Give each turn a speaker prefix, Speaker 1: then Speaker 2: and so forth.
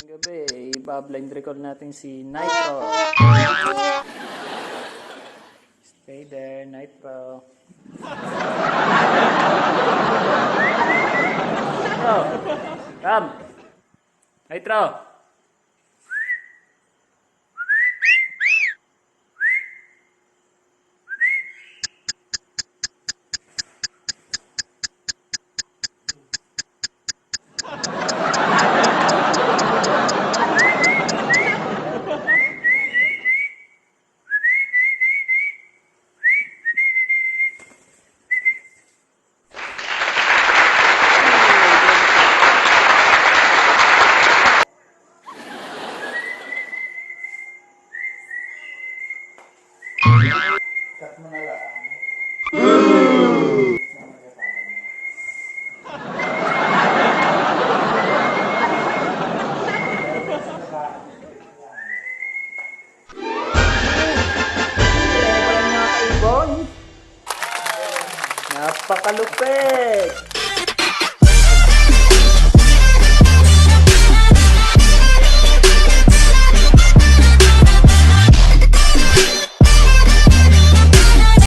Speaker 1: Gabi, iba-blind record natin si Nitro. Stay there, Nitro. Nitro! Come! Nitro! Cut mo na lang. Napakalupit!